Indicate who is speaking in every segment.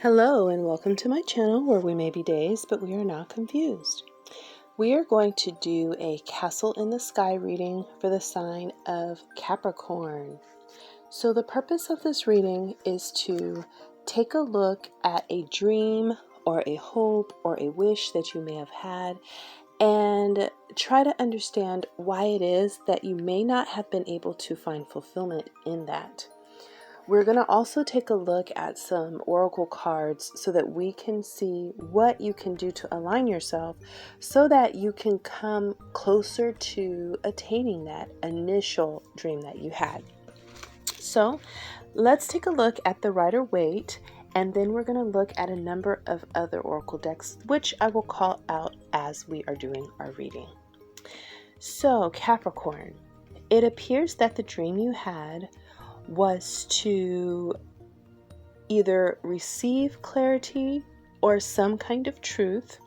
Speaker 1: Hello and welcome to my channel where we may be dazed, but we are not confused. We are going to do a castle in the sky reading for the sign of Capricorn. So the purpose of this reading is to take a look at a dream or a hope or a wish that you may have had and try to understand why it is that you may not have been able to find fulfillment in that. We're going to also take a look at some oracle cards so that we can see what you can do to align yourself so that you can come closer to attaining that initial dream that you had. So let's take a look at the Rider-Waite, and then we're going to look at a number of other oracle decks, which I will call out as we are doing our reading. So Capricorn, it appears that the dream you had was to either receive clarity or some kind of truth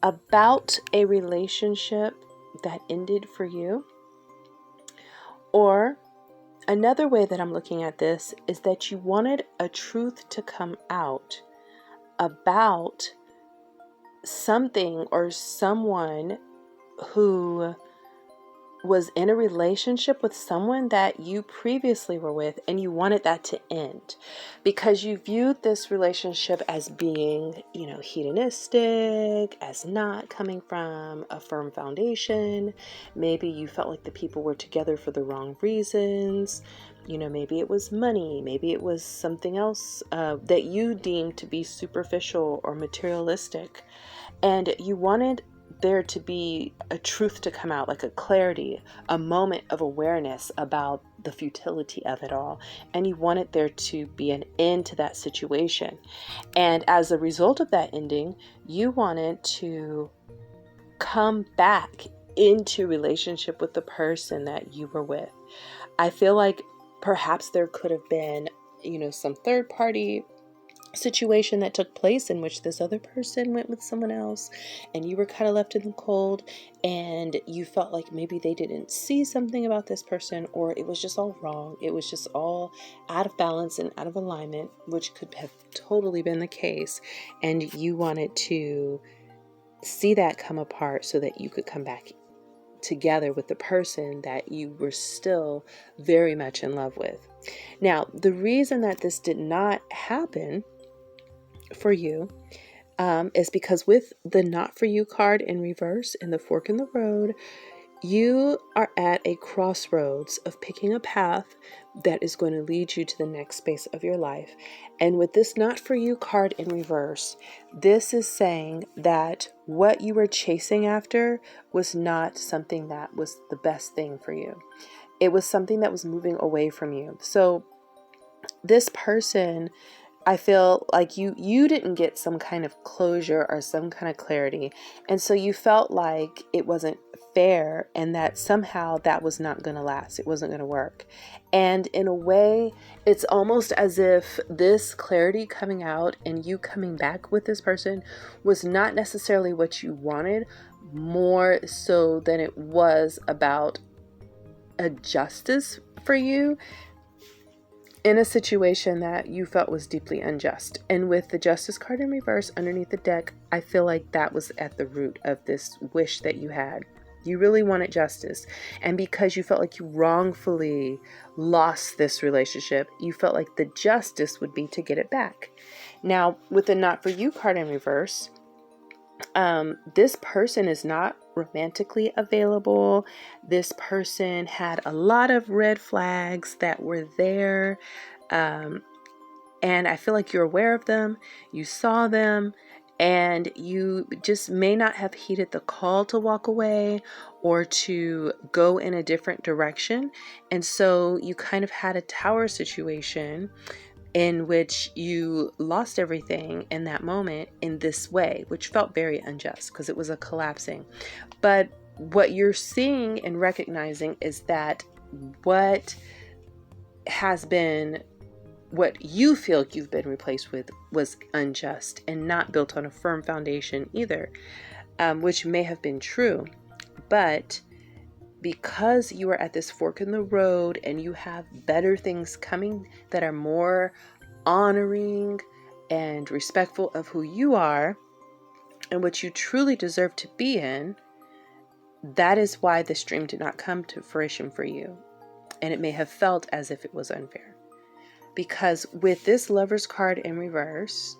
Speaker 1: about a relationship that ended for you. Or another way that I'm looking at this is that you wanted a truth to come out about something or someone who was in a relationship with someone that you previously were with, and you wanted that to end because you viewed this relationship as being, hedonistic, as not coming from a firm foundation. Maybe you felt like the people were together for the wrong reasons. Maybe it was money, maybe it was something else that you deemed to be superficial or materialistic, and you wanted there to be a truth to come out, like a clarity, a moment of awareness about the futility of it all. And you wanted there to be an end to that situation. And as a result of that ending, you wanted to come back into relationship with the person that you were with. I feel like perhaps there could have been, some third party situation that took place in which this other person went with someone else and you were kind of left in the cold, and you felt like maybe they didn't see something about this person, or it was just all wrong. It was just all out of balance and out of alignment, which could have totally been the case. And you wanted to see that come apart so that you could come back together with the person that you were still very much in love with. Now, the reason that this did not happen for you is because with the Not For You card in reverse in the fork in the road, you are at a crossroads of picking a path that is going to lead you to the next space of your life. And with this Not For You card in reverse, this is saying that what you were chasing after was not something that was the best thing for you. It was something that was moving away from you. So this person, I feel like you didn't get some kind of closure or some kind of clarity. And so you felt like it wasn't fair and that somehow that was not going to last. It wasn't going to work. And in a way, it's almost as if this clarity coming out and you coming back with this person was not necessarily what you wanted, more so than it was about a justice for you in a situation that you felt was deeply unjust. And with the Justice card in reverse underneath the deck, I feel like that was at the root of this wish that you had. You really wanted justice. And because you felt like you wrongfully lost this relationship, you felt like the justice would be to get it back. Now, with the Not For You card in reverse, this person is not romantically available. This person had a lot of red flags that were there. And I feel like you're aware of them. You saw them, and you just may not have heeded the call to walk away or to go in a different direction. And so you kind of had a tower situation in which you lost everything in that moment in this way, which felt very unjust because it was a collapsing. But what you're seeing and recognizing is that what you feel you've been replaced with was unjust and not built on a firm foundation either, which may have been true. But because you are at this fork in the road and you have better things coming that are more honoring and respectful of who you are and what you truly deserve to be in, that is why this dream did not come to fruition for you. And it may have felt as if it was unfair. Because with this Lover's card in reverse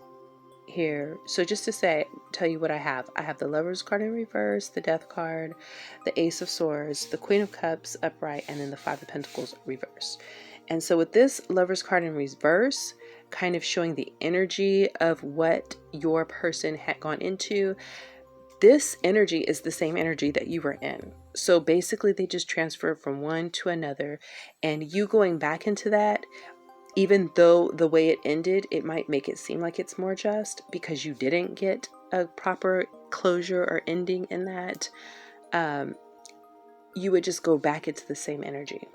Speaker 1: here, so just to tell you what I have the Lover's card in reverse, the Death card, the Ace of Swords, the Queen of Cups upright, and then the Five of Pentacles reverse. And so with this Lover's card in reverse, kind of showing the energy of what your person had gone into, this energy is the same energy that you were in. So basically they just transferred from one to another, and you going back into that, even though the way it ended, it might make it seem like it's more just because you didn't get a proper closure or ending in that, you would just go back into the same energy.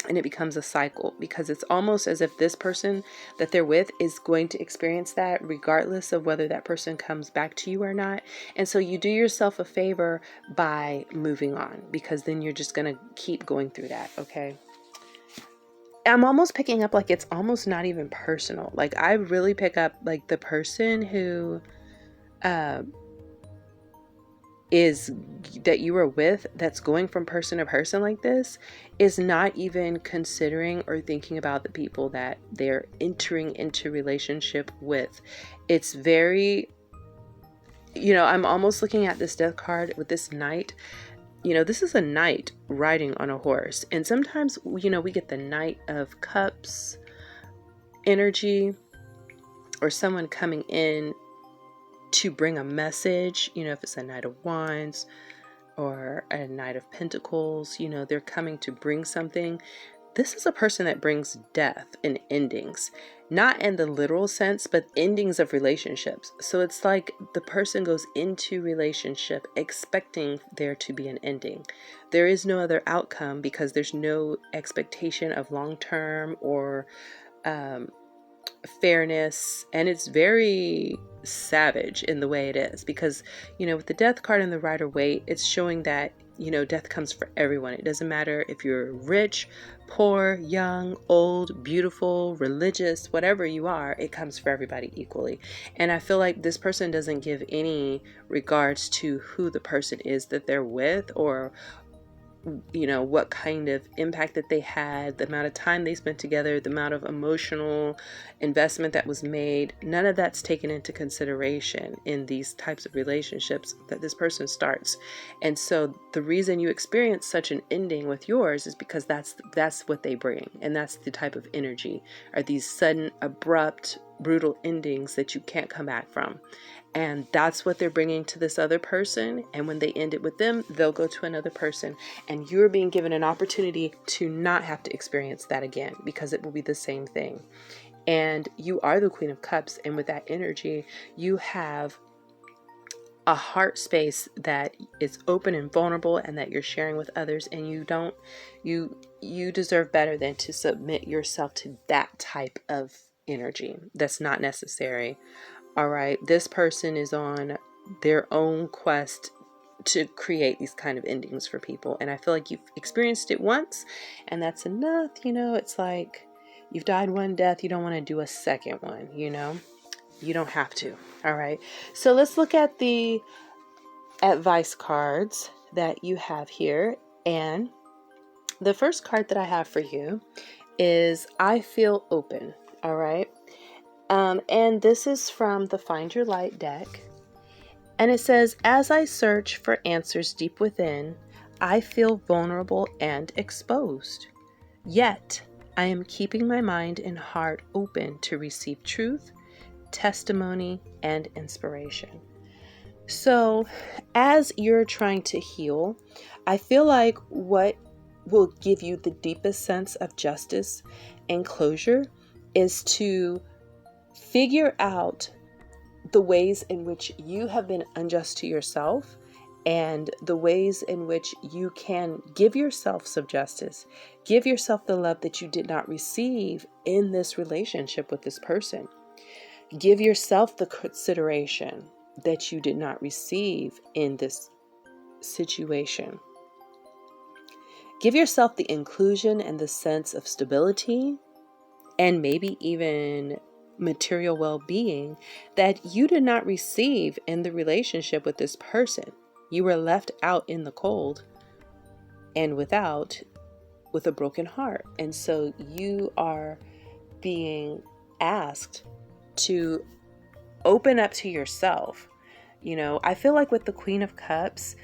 Speaker 1: And it becomes a cycle, because it's almost as if this person that they're with is going to experience that regardless of whether that person comes back to you or not. And so you do yourself a favor by moving on, because then you're just going to keep going through that. Okay. I'm almost picking up like it's almost not even personal. Like I really pick up like the person who is that you are with, that's going from person to person like this, is not even considering or thinking about the people that they're entering into relationship with. It's very, I'm almost looking at this Death card with this Knight. This is a knight riding on a horse. And sometimes, we get the Knight of Cups energy, or someone coming in to bring a message, if it's a Knight of Wands or a Knight of Pentacles, they're coming to bring something. This is a person that brings death and endings, not in the literal sense, but endings of relationships. So it's like the person goes into relationship expecting there to be an ending. There is no other outcome because there's no expectation of long-term or fairness, and it's very savage in the way it is, because with the Death card and the Rider-Waite, it's showing that death comes for everyone. It doesn't matter if you're rich, poor, young, old, beautiful, religious, whatever you are, it comes for everybody equally. And I feel like this person doesn't give any regards to who the person is that they're with, or what kind of impact that they had, the amount of time they spent together, the amount of emotional investment that was made. None of that's taken into consideration in these types of relationships that this person starts. And so the reason you experience such an ending with yours is because that's what they bring. And that's the type of energy, are these sudden, abrupt, brutal endings that you can't come back from. And that's what they're bringing to this other person. And when they end it with them, they'll go to another person. And you're being given an opportunity to not have to experience that again, because it will be the same thing. And you are the Queen of Cups. And with that energy, you have a heart space that is open and vulnerable, and that you're sharing with others. And you deserve better than to submit yourself to that type of energy. That's not necessary. All right, this person is on their own quest to create these kind of endings for people. And I feel like you've experienced it once, and that's enough. It's like you've died one death. You don't want to do a second one, you don't have to. All right. So let's look at the advice cards that you have here. And the first card that I have for you is I Feel Open. All right. And this is from the Find Your Light deck. And it says, as I search for answers deep within, I feel vulnerable and exposed. Yet, I am keeping my mind and heart open to receive truth, testimony, and inspiration. So, as you're trying to heal, I feel like what will give you the deepest sense of justice and closure is to figure out the ways in which you have been unjust to yourself, and the ways in which you can give yourself some justice, give yourself the love that you did not receive in this relationship with this person. Give yourself the consideration that you did not receive in this situation. Give yourself the inclusion and the sense of stability, and maybe even material well-being that you did not receive in the relationship with this person. You were left out in the cold and with a broken heart. And so you are being asked to open up to yourself. I feel like with the Queen of Cups,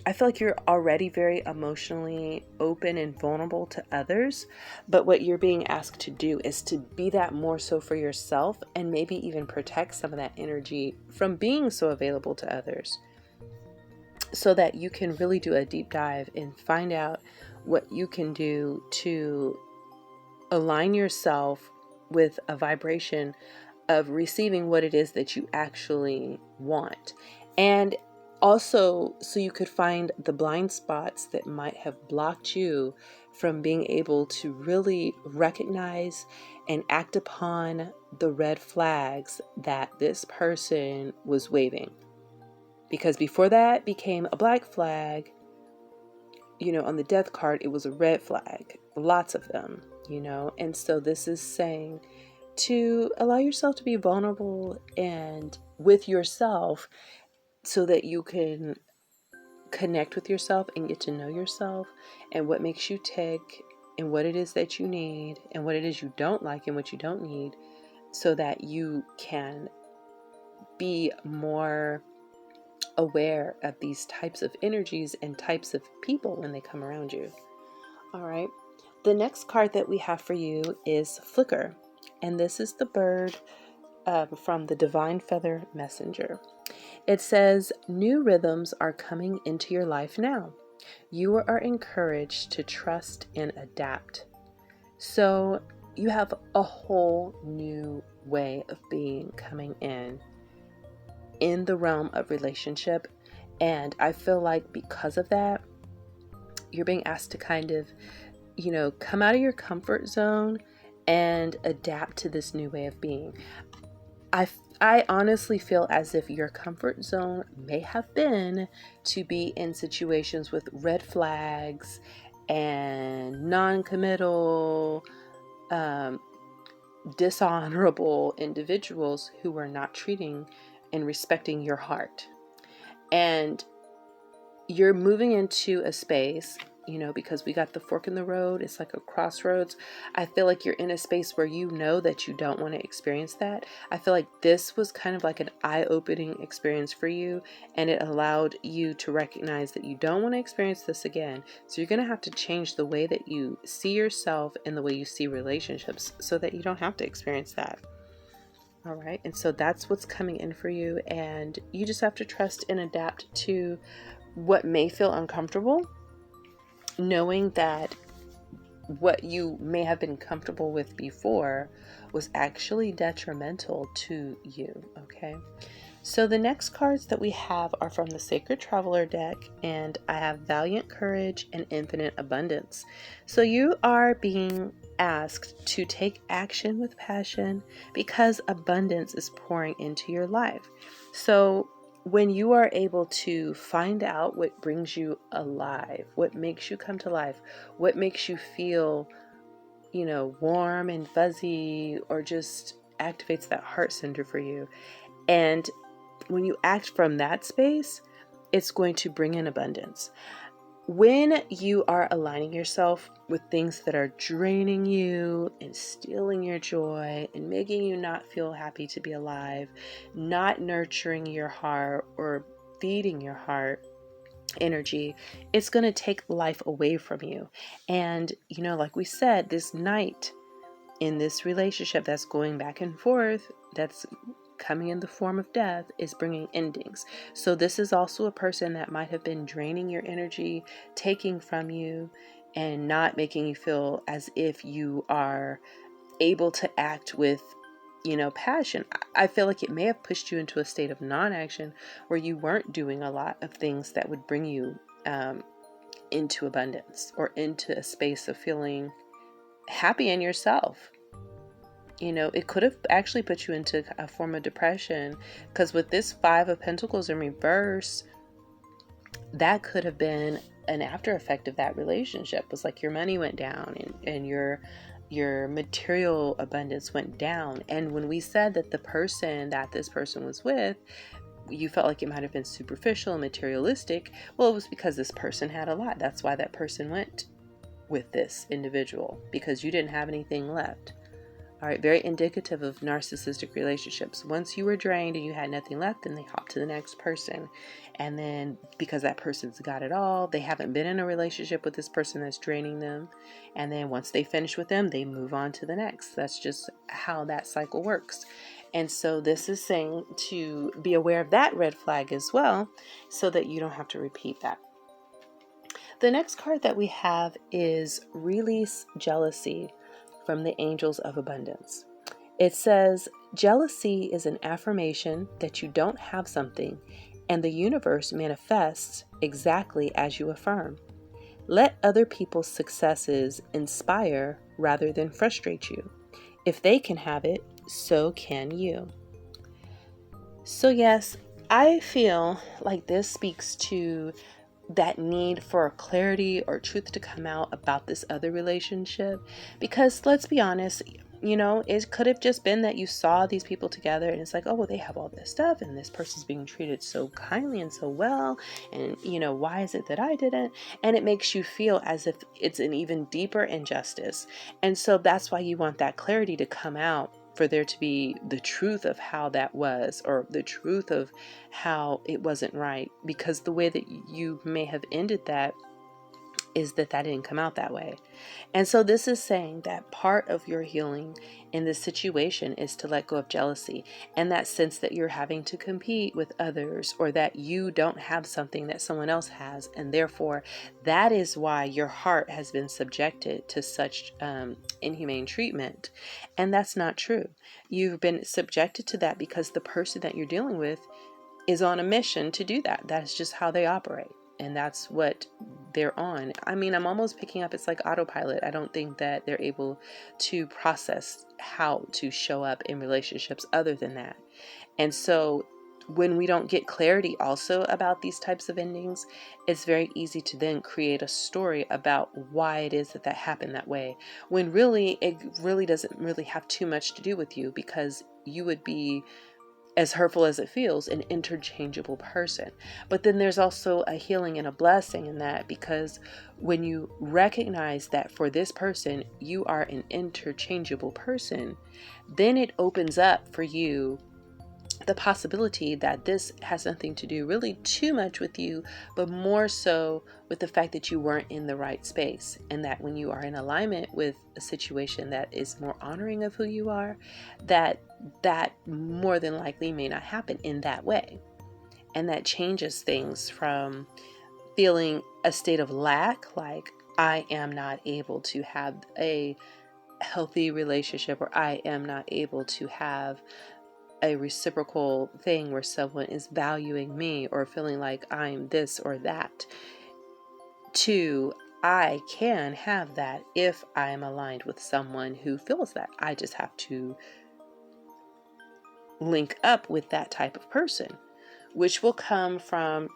Speaker 1: I feel like you're already very emotionally open and vulnerable to others, but what you're being asked to do is to be that more so for yourself, and maybe even protect some of that energy from being so available to others, so that you can really do a deep dive and find out what you can do to align yourself with a vibration of receiving what it is that you actually want. And also, so you could find the blind spots that might have blocked you from being able to really recognize and act upon the red flags that this person was waving. Because before that became a black flag, on the death card, it was a red flag, lots of them, and so this is saying to allow yourself to be vulnerable and with yourself, so that you can connect with yourself and get to know yourself and what makes you tick and what it is that you need and what it is you don't like and what you don't need, so that you can be more aware of these types of energies and types of people when they come around you. All right. The next card that we have for you is Flicker. And this is the bird from the Divine Feather Messenger. It says, new rhythms are coming into your life now. You are encouraged to trust and adapt. So you have a whole new way of being coming in the realm of relationship. And I feel like because of that, you're being asked to kind of, come out of your comfort zone and adapt to this new way of being. I honestly feel as if your comfort zone may have been to be in situations with red flags and non-committal, dishonorable individuals who were not treating and respecting your heart. And you're moving into a space, because we got the fork in the road. It's like a crossroads. I feel like you're in a space where that you don't want to experience that. I feel like this was kind of like an eye-opening experience for you, and it allowed you to recognize that you don't want to experience this again. So you're going to have to change the way that you see yourself and the way you see relationships so that you don't have to experience that. All right. And so that's what's coming in for you. And you just have to trust and adapt to what may feel uncomfortable, knowing that what you may have been comfortable with before was actually detrimental to you. Okay. So the next cards that we have are from the Sacred Traveler deck, and I have Valiant Courage and Infinite Abundance. So you are being asked to take action with passion because abundance is pouring into your life. So when you are able to find out what brings you alive, what makes you come to life, what makes you feel, warm and fuzzy, or just activates that heart center for you. And when you act from that space, it's going to bring in abundance. When you are aligning yourself with things that are draining you and stealing your joy and making you not feel happy to be alive, not nurturing your heart or feeding your heart energy, it's going to take life away from you. And, like we said, this night in this relationship that's going back and forth, that's coming in the form of death, is bringing endings. So this is also a person that might have been draining your energy, taking from you, and not making you feel as if you are able to act with, passion. I feel like it may have pushed you into a state of non-action where you weren't doing a lot of things that would bring you into abundance or into a space of feeling happy in yourself. It could have actually put you into a form of depression, because with this 5 of Pentacles in reverse, that could have been an after effect of that relationship. It was like your money went down and your your material abundance went down. And when we said that the person that this person was with, you felt like it might have been superficial and materialistic, well, it was because this person had a lot. That's why that person went with this individual, because you didn't have anything left. All right, very indicative of narcissistic relationships. Once you were drained and you had nothing left, then they hop to the next person. And then because that person's got it all, they haven't been in a relationship with this person that's draining them. And then once they finish with them, they move on to the next. That's just how that cycle works. And so this is saying to be aware of that red flag as well, so that you don't have to repeat that. The next card that we have is Release Jealousy from the Angels of Abundance. It says, jealousy is an affirmation that you don't have something, and the universe manifests exactly as you affirm. Let other people's successes inspire rather than frustrate you. If they can have it, so can you. So yes, I feel like this speaks to that need for clarity or truth to come out about this other relationship. Because let's be honest, it could have just been that you saw these people together and it's like, oh, well, they have all this stuff and this person's being treated so kindly and so well. And, why is it that I didn't? And it makes you feel as if it's an even deeper injustice. And so that's why you want that clarity to come out, for there to be the truth of how that was, or the truth of how it wasn't right. Because the way that you may have ended that is that didn't come out that way. And so this is saying that part of your healing in this situation is to let go of jealousy, and that sense that you're having to compete with others, or that you don't have something that someone else has, and therefore that is why your heart has been subjected to such inhumane treatment. And that's not true. You've been subjected to that because the person that you're dealing with is on a mission to do that. That's just how they operate. And that's what they're on. I mean, I'm almost picking up, it's like autopilot. I don't think that they're able to process how to show up in relationships other than that. And so when we don't get clarity also about these types of endings, it's very easy to then create a story about why it is that happened that way, when really it really doesn't really have too much to do with you, because you would be, as hurtful as it feels, an interchangeable person. But then there's also a healing and a blessing in that, because when you recognize that for this person, you are an interchangeable person, then it opens up for you the possibility that this has nothing to do really too much with you, but more so with the fact that you weren't in the right space. And that when you are in alignment with a situation that is more honoring of who you are, that more than likely may not happen in that way. And that changes things from feeling a state of lack, like I am not able to have a healthy relationship, or I am not able to have a reciprocal thing where someone is valuing me or feeling like I'm this or that, to I can have that if I'm aligned with someone who feels that. I just have to link up with that type of person, which will come from,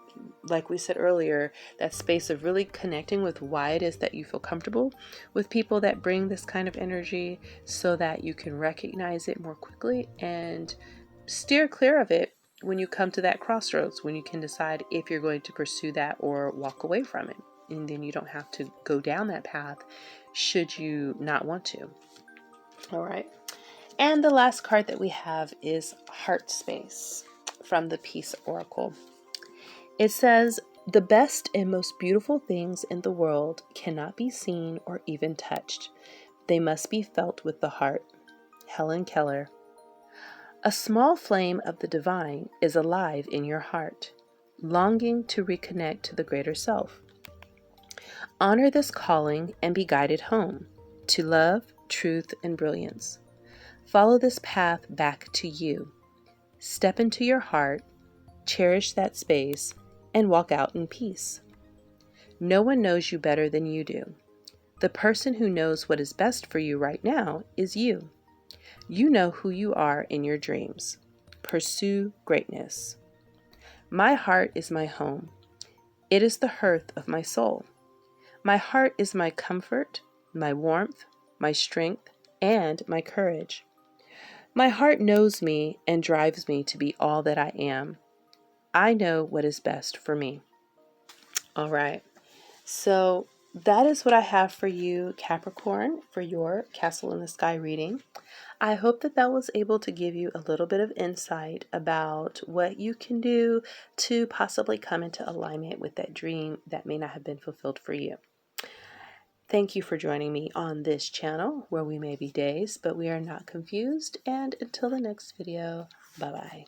Speaker 1: like we said earlier, that space of really connecting with why it is that you feel comfortable with people that bring this kind of energy, so that you can recognize it more quickly and steer clear of it when you come to that crossroads, when you can decide if you're going to pursue that or walk away from it. And then you don't have to go down that path should you not want to. All right. And the last card that we have is Heart Space from the Peace Oracle. It says, the best and most beautiful things in the world cannot be seen or even touched. They must be felt with the heart. Helen Keller. A small flame of the divine is alive in your heart, longing to reconnect to the greater self. Honor this calling and be guided home to love, truth, and brilliance. Follow this path back to you. Step into your heart, cherish that space, and walk out in peace. No one knows you better than you do. The person who knows what is best for you right now is you. You know who you are in your dreams. Pursue greatness. My heart is my home. It is the hearth of my soul. My heart is my comfort, my warmth, my strength, and my courage. My heart knows me and drives me to be all that I am. I know what is best for me. All right. So that is what I have for you, Capricorn, for your Castle in the Sky reading. I hope that that was able to give you a little bit of insight about what you can do to possibly come into alignment with that dream that may not have been fulfilled for you. Thank you for joining me on this channel where we may be days, but we are not confused. And until the next video, bye-bye.